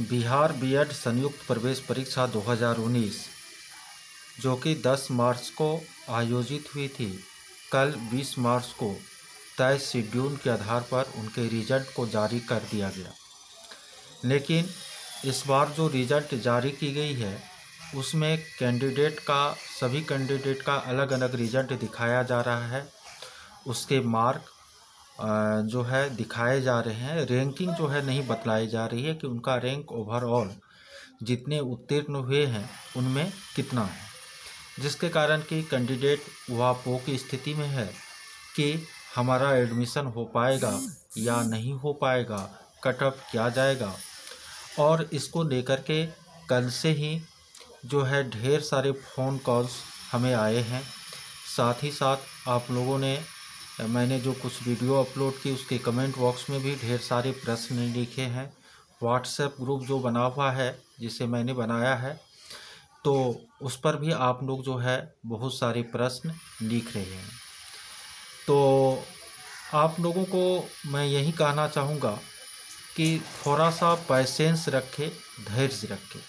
Bihar BEd संयुक्त प्रवेश परीक्षा 2019 जो कि 10 मार्च को आयोजित हुई थी, कल 20 मार्च को तय शेड्यूल के आधार पर उनके रिजल्ट को जारी कर दिया गया। लेकिन इस बार जो रिजल्ट जारी की गई है उसमें सभी कैंडिडेट का अलग अलग रिजल्ट दिखाया जा रहा है। उसके मार्क जो है दिखाए जा रहे हैं। रैंकिंग जो है नहीं बतलाई जा रही है कि उनका रैंक ओवरऑल जितने उत्तीर्ण हुए हैं उनमें कितना है, जिसके कारण कि कैंडिडेट उहापोह की स्थिति में है कि हमारा एडमिशन हो पाएगा या नहीं हो पाएगा, कट ऑफ क्या जाएगा। और इसको लेकर के कल से ही जो है ढेर सारे फ़ोन कॉल्स हमें आए हैं। साथ ही साथ आप लोगों ने, मैंने जो कुछ वीडियो अपलोड की उसके कमेंट बॉक्स में भी ढेर सारे प्रश्न लिखे हैं। व्हाट्सएप ग्रुप जो बना हुआ है जिसे मैंने बनाया है, तो उस पर भी आप लोग जो है बहुत सारे प्रश्न लिख रहे हैं। तो आप लोगों को मैं यही कहना चाहूँगा कि थोड़ा सा पेशेंस रखें, धैर्य रखें।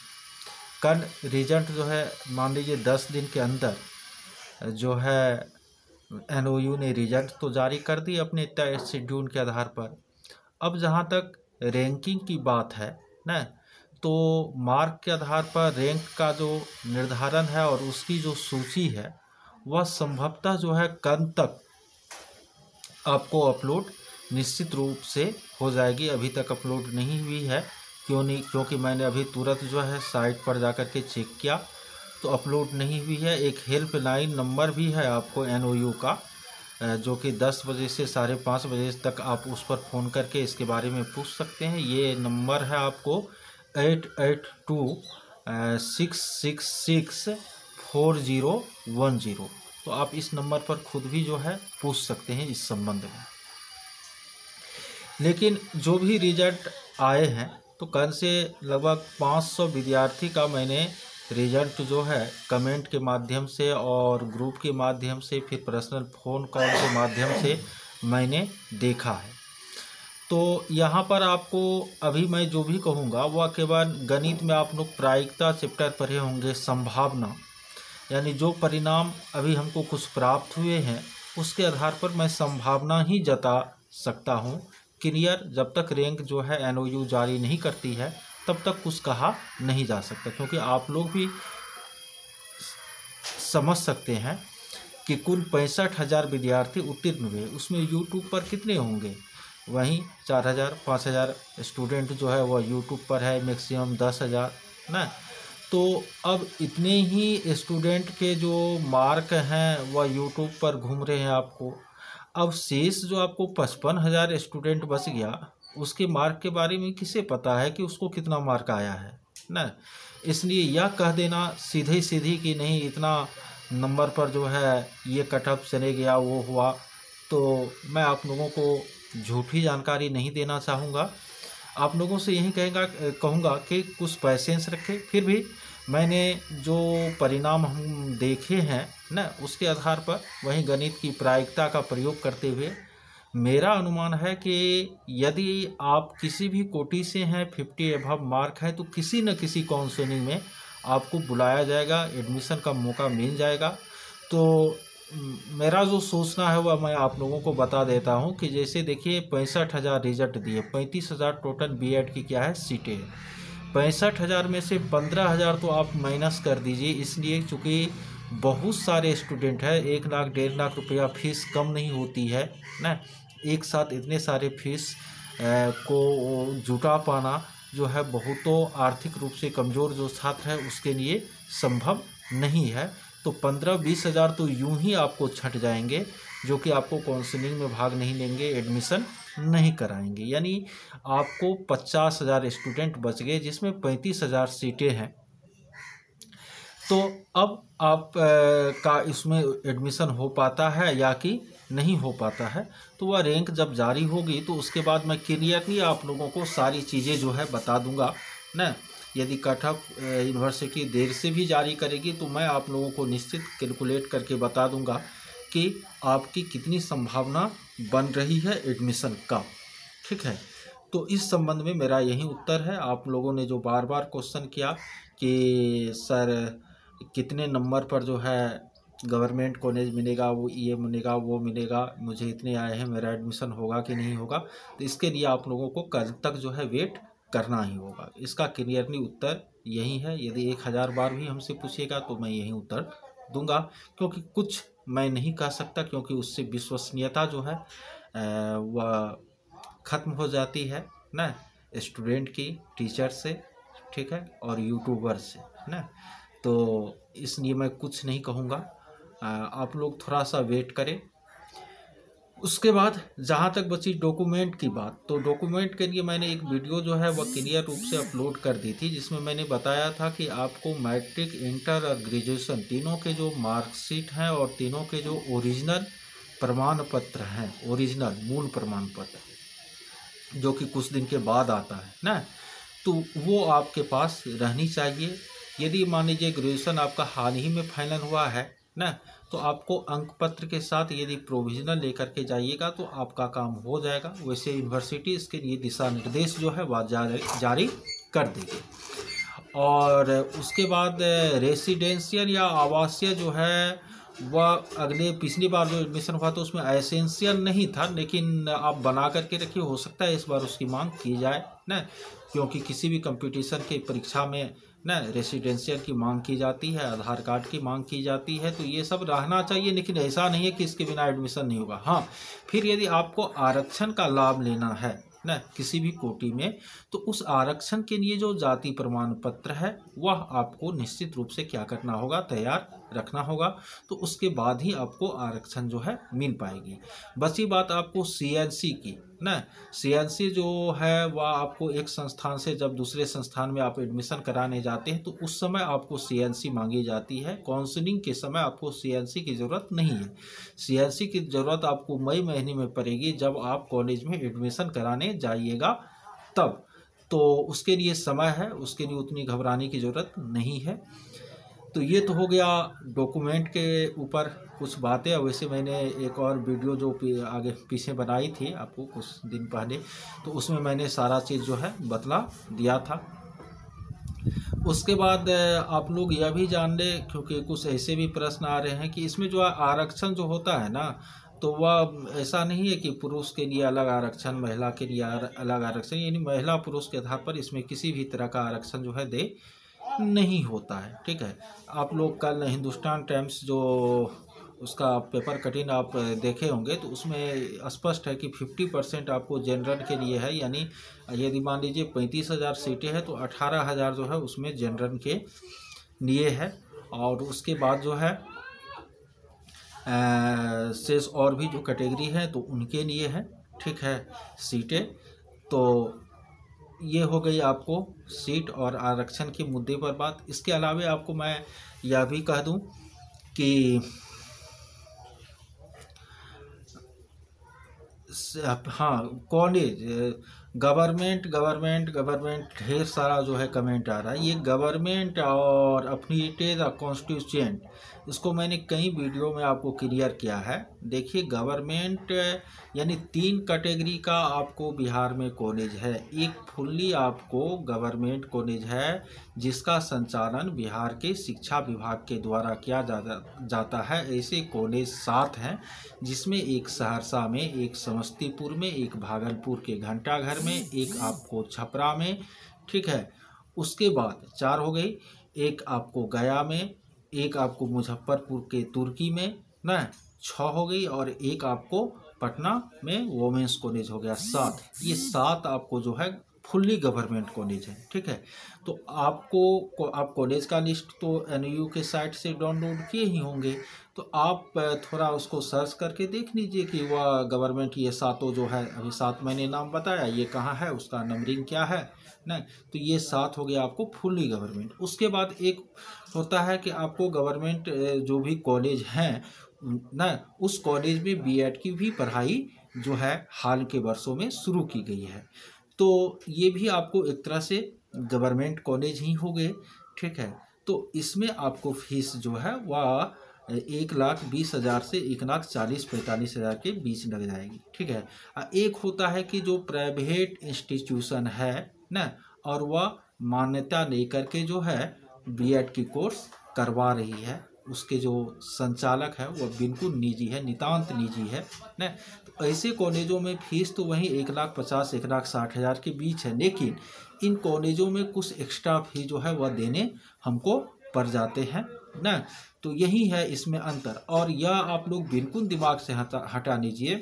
कल रिजल्ट जो है मान लीजिए 10 दिन के अंदर जो है एनओयू ने रिजल्ट तो जारी कर दी अपने तय शेड्यूल के आधार पर। अब जहाँ तक रैंकिंग की बात है ना, तो मार्क के आधार पर रैंक का जो निर्धारण है और उसकी जो सूची है वह संभवतः जो है कल तक आपको अपलोड निश्चित रूप से हो जाएगी। अभी तक अपलोड नहीं हुई है, क्योंकि मैंने अभी तुरंत जो है साइट पर जा कर के चेक किया तो अपलोड नहीं हुई है। एक हेल्पलाइन नंबर भी है आपको एनओयू का, जो कि 10 बजे से 5:30 बजे तक आप उस पर फ़ोन करके इसके बारे में पूछ सकते हैं। ये नंबर है आपको 8826664010। तो आप इस नंबर पर खुद भी जो है पूछ सकते हैं इस संबंध में। लेकिन जो भी रिजल्ट आए हैं तो कल से लगभग 500 विद्यार्थी का मैंने रिजल्ट जो है कमेंट के माध्यम से और ग्रुप के माध्यम से, फिर पर्सनल फ़ोन कॉल के माध्यम से मैंने देखा है। तो यहाँ पर आपको अभी मैं जो भी कहूँगा वह केवल गणित में आप लोग प्रायिकता चैप्टर पढ़े होंगे, संभावना, यानी जो परिणाम अभी हमको कुछ प्राप्त हुए हैं उसके आधार पर मैं संभावना ही जता सकता हूँ। क्लियर, जब तक रैंक जो है एनओयू जारी नहीं करती है तब तक कुछ कहा नहीं जा सकता, क्योंकि आप लोग भी समझ सकते हैं कि कुल 65,000 विद्यार्थी उत्तीर्ण हुए, उसमें यूट्यूब पर कितने होंगे? वहीं 4,000 5,000 स्टूडेंट जो है वह यूट्यूब पर है, मैक्सिमम 10,000 ना। तो अब इतने ही स्टूडेंट के जो मार्क हैं वह यूट्यूब पर घूम रहे हैं आपको। अब शेष जो आपको 55,000 स्टूडेंट बच गया, उसके मार्क के बारे में किसे पता है कि उसको कितना मार्क आया है ना। इसलिए यह कह देना सीधे सीधी कि नहीं इतना नंबर पर जो है ये कट ऑफ चले गया, वो हुआ, तो मैं आप लोगों को झूठी जानकारी नहीं देना चाहूँगा। आप लोगों से यही कहूँगा कि कुछ पेशेंस रखें। फिर भी मैंने जो परिणाम हम देखे हैं ना उसके आधार पर वहीं गणित की प्रायिकता का प्रयोग करते हुए मेरा अनुमान है कि यदि आप किसी भी कोटि से हैं, 50 एबव मार्क है, तो किसी न किसी काउंसलिंग में आपको बुलाया जाएगा, एडमिशन का मौका मिल जाएगा। तो मेरा जो सोचना है वह मैं आप लोगों को बता देता हूं कि जैसे देखिए 65,000 रिजल्ट दिए, 35,000 टोटल बीएड की क्या है सीटें हैं। 65,000 में से 15,000 तो आप माइनस कर दीजिए, इसलिए चूँकि बहुत सारे स्टूडेंट हैं, 1 लाख 1.5 लाख रुपया फीस कम नहीं होती है ना। एक साथ इतने सारे फीस को जुटा पाना जो है बहुतों आर्थिक रूप से कमज़ोर जो छात्र है उसके लिए संभव नहीं है। तो 15-20 हज़ार तो यूं ही आपको छट जाएंगे, जो कि आपको काउंसलिंग में भाग नहीं लेंगे, एडमिशन नहीं कराएंगे। यानी आपको 50,000 स्टूडेंट बच गए जिसमें 35,000 सीटें हैं। तो अब आप का इसमें एडमिशन हो पाता है या कि नहीं हो पाता है, तो वह रैंक जब जारी होगी तो उसके बाद मैं क्लियरली आप लोगों को सारी चीज़ें जो है बता दूंगा ना। यदि कट ऑफ यूनिवर्सिटी देर से भी जारी करेगी तो मैं आप लोगों को निश्चित कैलकुलेट करके बता दूंगा कि आपकी कितनी संभावना बन रही है एडमिशन का। ठीक है, तो इस संबंध में मेरा यही उत्तर है। आप लोगों ने जो बार बार क्वेश्चन किया कि सर कितने नंबर पर जो है गवर्नमेंट कॉलेज मिलेगा, वो ये मिलेगा वो मिलेगा, मुझे इतने आए हैं, मेरा एडमिशन होगा कि नहीं होगा, तो इसके लिए आप लोगों को कल तक जो है वेट करना ही होगा। इसका क्लियरली उत्तर यही है। यदि 1000 बार भी हमसे पूछेगा तो मैं यही उत्तर दूंगा, क्योंकि कुछ मैं नहीं कह सकता, क्योंकि उससे विश्वसनीयता जो है वह ख़त्म हो जाती है ना, स्टूडेंट की, टीचर से, ठीक है, और यूट्यूबर से ना। तो इसलिए मैं कुछ नहीं कहूँगा, आप लोग थोड़ा सा वेट करें। उसके बाद जहाँ तक बची डॉक्यूमेंट की बात, तो डॉक्यूमेंट के लिए मैंने एक वीडियो जो है वह क्लियर रूप से अपलोड कर दी थी, जिसमें मैंने बताया था कि आपको मैट्रिक, इंटर और ग्रेजुएशन तीनों के जो मार्कशीट हैं और तीनों के जो ओरिजिनल प्रमाण पत्र हैं, ओरिजिनल मूल प्रमाण पत्र जो कि कुछ दिन के बाद आता है ना, तो वो आपके पास रहनी चाहिए। यदि मान लीजिए ग्रेजुएशन आपका हाल ही में फाइनल हुआ है ना, तो आपको अंक पत्र के साथ यदि प्रोविजनल लेकर के जाइएगा तो आपका काम हो जाएगा। वैसे यूनिवर्सिटी इसके लिए दिशा निर्देश जो है वह जारी कर देगी। और उसके बाद रेसिडेंशियल या आवासीय जो है वह पिछली बार जो एडमिशन हुआ तो उसमें एसेंशियल नहीं था, लेकिन आप बना करके रखिए, हो सकता है इस बार उसकी मांग की जाए ना, क्योंकि किसी भी कंपटीशन की परीक्षा में ना रेसिडेंशियल की मांग की जाती है, आधार कार्ड की मांग की जाती है, तो ये सब रहना चाहिए। लेकिन ऐसा नहीं है कि इसके बिना एडमिशन नहीं होगा। हाँ, फिर यदि आपको आरक्षण का लाभ लेना है ना किसी भी कोटि में, तो उस आरक्षण के लिए जो जाति प्रमाण पत्र है वह आपको निश्चित रूप से क्या करना होगा, तैयार रखना होगा। तो उसके बाद ही आपको आरक्षण जो है मिल पाएगी। बची बात आपको सीएनसी की ना, सीएनसी जो है वह आपको एक संस्थान से जब दूसरे संस्थान में आप एडमिशन कराने जाते हैं तो उस समय आपको सीएनसी मांगी जाती है। काउंसलिंग के समय आपको सीएनसी की ज़रूरत नहीं है। सीएनसी की ज़रूरत आपको मई महीने में पड़ेगी जब आप कॉलेज में एडमिशन कराने जाइएगा तब। तो उसके लिए समय है, उसके लिए उतनी घबराने की ज़रूरत नहीं है। तो ये तो हो गया डॉक्यूमेंट के ऊपर कुछ बातें। वैसे मैंने एक और वीडियो जो आगे पीछे बनाई थी आपको कुछ दिन पहले, तो उसमें मैंने सारा चीज़ जो है बतला दिया था। उसके बाद आप लोग यह भी जान लें, क्योंकि कुछ ऐसे भी प्रश्न आ रहे हैं कि इसमें जो आरक्षण जो होता है ना, तो वह ऐसा नहीं है कि पुरुष के लिए अलग आरक्षण, महिला के लिए अलग आरक्षण, यानी महिला पुरुष के आधार पर इसमें किसी भी तरह का आरक्षण जो है दे नहीं होता है। ठीक है, आप लोग कल हिंदुस्तान टाइम्स जो उसका पेपर कटिंग आप देखे होंगे तो उसमें स्पष्ट है कि 50% आपको जनरल के लिए है, यानी यदि मान लीजिए 35,000 सीटें हैं तो 18,000 जो है उसमें जनरल के लिए है। और उसके बाद जो है शेष और भी जो कैटेगरी है तो उनके लिए है, ठीक है, सीटें। तो ये हो गई आपको सीट और आरक्षण के मुद्दे पर बात। इसके अलावा आपको मैं यह भी कह दूं कि हाँ, कॉलेज गवर्नमेंट ढेर सारा जो है कमेंट आ रहा है। ये गवर्नमेंट और अफिलिएटेड कॉन्स्टिट्यूएंट, इसको मैंने कई वीडियो में आपको क्लियर किया है। देखिए, गवर्नमेंट यानी 3 कैटेगरी का आपको बिहार में कॉलेज है। एक फुल्ली आपको गवर्नमेंट कॉलेज है जिसका संचालन बिहार के शिक्षा विभाग के द्वारा किया जाता है। ऐसे कॉलेज 7 हैं, जिसमें एक सहरसा में, एक समस्तीपुर में, एक भागलपुर के घंटाघर में, एक आपको छपरा में, ठीक है। उसके बाद 4 हो गई, एक आपको गया में, एक आपको मुजफ्फरपुर के तुर्की में ना, 6 हो गई, और एक आपको पटना में वोमेंस कॉलेज हो गया, 7। ये 7 आपको जो है फुल्ली गवर्नमेंट कॉलेज है, ठीक है। तो आप कॉलेज का लिस्ट तो एनयू के साइट से डाउनलोड किए ही होंगे, तो आप थोड़ा उसको सर्च करके देख लीजिए कि वह गवर्नमेंट ये 7 जो है, अभी 7 मैंने नाम बताया, ये कहाँ है, उसका नंबरिंग क्या है ना। तो ये 7 हो गया आपको फुल्ली गवर्नमेंट। उसके बाद एक होता है कि आपको गवर्नमेंट जो भी कॉलेज हैं ना, उस कॉलेज में बीएड की भी पढ़ाई जो है हाल के वर्षों में शुरू की गई है। तो ये भी आपको एक तरह से गवर्नमेंट कॉलेज ही हो गए, ठीक है। तो इसमें आपको फीस जो है वह 1,20,000 से 1,40,45,000 के बीच लग जाएगी। ठीक है। एक होता है कि जो प्राइवेट इंस्टीट्यूशन है ना, और वह मान्यता लेकर के जो है बीएड की कोर्स करवा रही है, उसके जो संचालक है वह बिल्कुल निजी है, नितांत निजी है ना। तो ऐसे कॉलेजों में फीस तो वहीं 1,50,000 1,60,000 के बीच है, लेकिन इन कॉलेजों में कुछ एक्स्ट्रा फी जो है वह देने हमको पड़ जाते हैं ना। तो यही है इसमें अंतर। और यह आप लोग बिल्कुल दिमाग से हटा लीजिए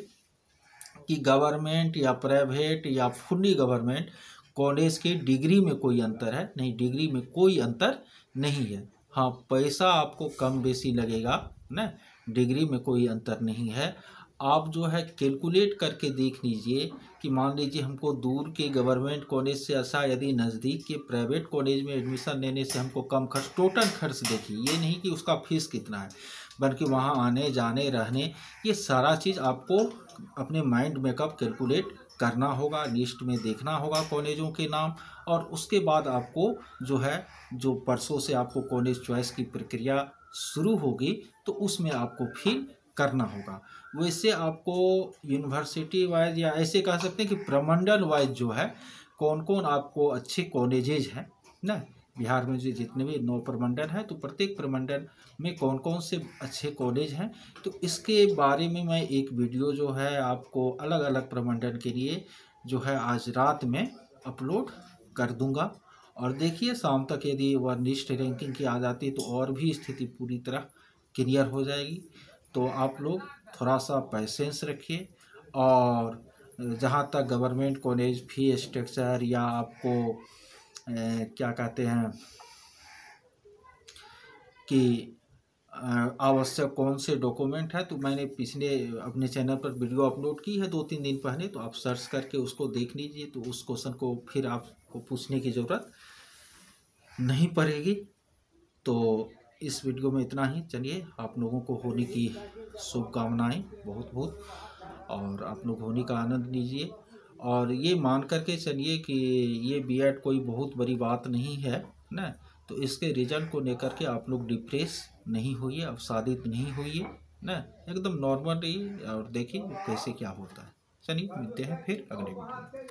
कि गवर्नमेंट या प्राइवेट या फुल्ली गवर्नमेंट कॉलेज के डिग्री में कोई अंतर है, नहीं, डिग्री में कोई अंतर नहीं है। हाँ, पैसा आपको कम बेसी लगेगा ना, डिग्री में कोई अंतर नहीं है। आप जो है कैलकुलेट करके देख लीजिए कि मान लीजिए हमको दूर के गवर्नमेंट कॉलेज से अच्छा, यदि नज़दीक के प्राइवेट कॉलेज में एडमिशन लेने से हमको कम खर्च, टोटल खर्च देखिए, ये नहीं कि उसका फीस कितना है, बल्कि वहाँ आने जाने रहने, ये सारा चीज़ आपको अपने माइंड मेकअप कैलकुलेट करना होगा, लिस्ट में देखना होगा कॉलेजों के नाम, और उसके बाद आपको जो है, जो परसों से आपको कॉलेज चॉइस की प्रक्रिया शुरू होगी तो उसमें आपको फिल करना होगा। वैसे आपको यूनिवर्सिटी वाइज या ऐसे कह सकते हैं कि प्रमंडल वाइज जो है कौन कौन आपको अच्छे कॉलेजेज हैं ना, बिहार में जो जितने भी 9 प्रमंडल हैं, तो प्रत्येक प्रमंडल में कौन कौन से अच्छे कॉलेज हैं, तो इसके बारे में मैं एक वीडियो जो है आपको अलग अलग प्रमंडल के लिए जो है आज रात में अपलोड कर दूंगा। और देखिए शाम तक यदि वह लिस्ट रैंकिंग की आ जाती है तो और भी स्थिति पूरी तरह क्लियर हो जाएगी। तो आप लोग थोड़ा सा पेशेंस रखिए। और जहाँ तक गवर्नमेंट कॉलेज फी स्ट्रक्चर या आपको क्या कहते हैं कि आवश्यक कौन से डॉक्यूमेंट है, तो मैंने पिछले अपने चैनल पर वीडियो अपलोड की है 2-3 दिन पहले, तो आप सर्च करके उसको देख लीजिए, तो उस क्वेश्चन को फिर आपको पूछने की ज़रूरत नहीं पड़ेगी। तो इस वीडियो में इतना ही। चलिए, आप लोगों को होली की शुभकामनाएं बहुत बहुत, और आप लोग होली का आनंद लीजिए। और ये मान करके चलिए कि ये बीएड कोई बहुत बड़ी बात नहीं है ना, तो इसके रिजल्ट को लेकर के आप लोग डिप्रेस नहीं होइए, अवसादित नहीं होइए ना, एकदम नॉर्मल रहिए और देखिए कैसे क्या होता है। चलिए, मिलते हैं फिर अगले वीडियो में।